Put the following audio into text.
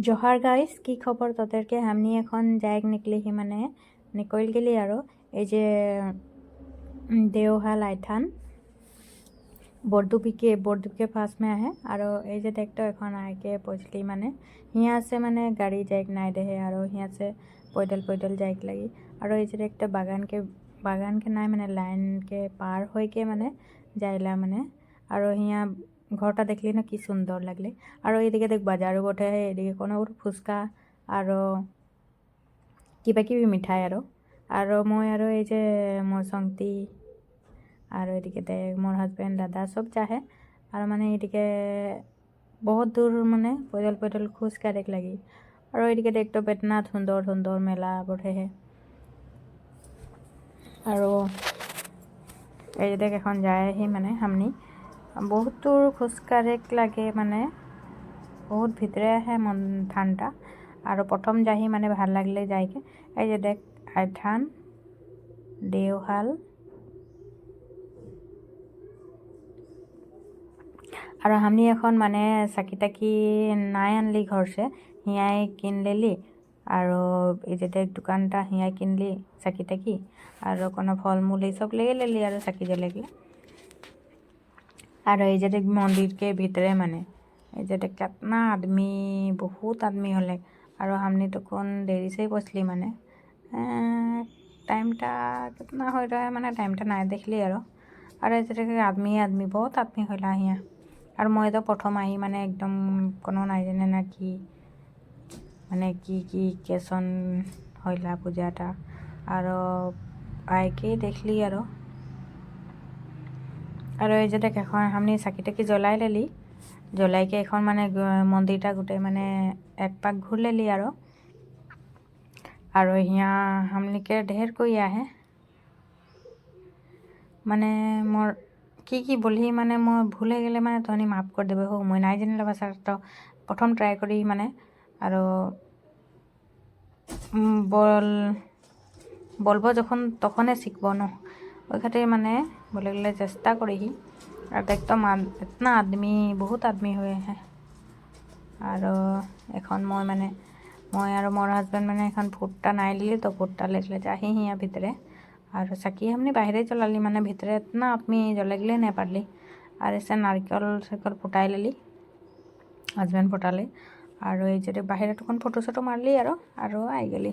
জহার guys, কি খবর তোদেরকে? আমি এখন যাইক নিকলিহি মানে নিকল গেলি আরো এই যে দেওহাল আইথান বৰদুপিকে ফাৰ্স্ট में আহে আৰু এই যে দেখতো এখন আইকে পৌঁছলি মানে হিয়া আছে মানে গাড়ি যাইক নাই দেহে আৰু হিয়া আছে पैदल যাইক লাগি আৰু এই যে দেখতো বাগানকে নাই মানে লাইনকে পাৰ হইকে মানে যাইলা মানে আৰু হিয়া ঘরটা দেখলি না কি সুন্দর লাগলে। আর এইদিকে দেখ বাজারও বটে, এদিকে কোনো ফুচকা আর কিবা কিবি মিঠাই আর মই আর এই যে মোর সংতি আর এদিকে দেখ মোর হাজবেন্ড দাদা সব চাহে আর মানে এদিকে বহুত দূর মানে पैदल খোজ কাঢ়েক লাগি। আর এদিকে দেখতো বেতনা সুন্দর মেলা বটে হে। আর এই যে দেখ এখন যায়হি মানে হামনি বহুত দূর খোজ কাঢ়েক লাগে মানে বহুত ভিতরে আহে মন ঠান্ডা আর প্রথম যাহি মানে ভাল লাগলে যাইকে। এই যে দেখ আইথান দেওহাল আর আমি এখন মানে চাকি তাকি নাই আনলি ঘর সে হিয়াই কিন লেলি আর এই যে দেখ দোকানটা হিয়াই কিনলি চাকি তাকি আর কোনো ফলমূল এই सब ले लेली আর চাকি জ্বলেগলে। আর এই যে দেখ मंदिर के ভিতরে মানে এই যে দেখ कितना आदमी बहुत आदमी হলে আর हमने তখন দেরি से পৌঁছলি মানে টাইমটা कितना हो रहा है মানে টাইমটা নাই দেখলি আর এই যে দেখ आदमी बहुत आदमी হইলা হিয়া। আর মই তো প্রথম আহি মানে একদম কোনো নাই জানে না কি মানে কি কেসন হইলা পূজাটা আর আইকে দেখলি আর এই যে দেখ এখন আমি চাকি টাকি জ্বলাই লেলি জ্বলাইকে এখন মানে মন্দিরটা গোটেই মানে এক পাক ঘুর লেলি আর হিয়া हमनिके ढेर कोई আহে মানে মোর কি বলি মানে মই ভুলে গেলে মানে তহনি মাফ করে দেবে হো। মই নাই জানিলে ভাষাটা প্রথম ট্রাই করি মানে আর বলবো যখন তখনে শিখব ন ওই খাतिर মানে বলে গেলে চেষ্টা করিহি। আর দেখতাম इतना आदमी बहुत आदमी हुए हैं আর এখন মই আর মোর হাজবেন্ড মানে এখন ফুটটা নাই লিলি তো ফুটটা লেগলে যাহি হিয়া ভিতরে আর চাকি हमने बाहरे चलाली মানে ভিতরে इतना आदमी জ্বলেগলে না পারলি আর এসে নারকেল ফুটাই লেলি হাজবেন্ড ফুটালে আর এই যে বাহিরে তখন ফটো মারলি আর আই গেলি।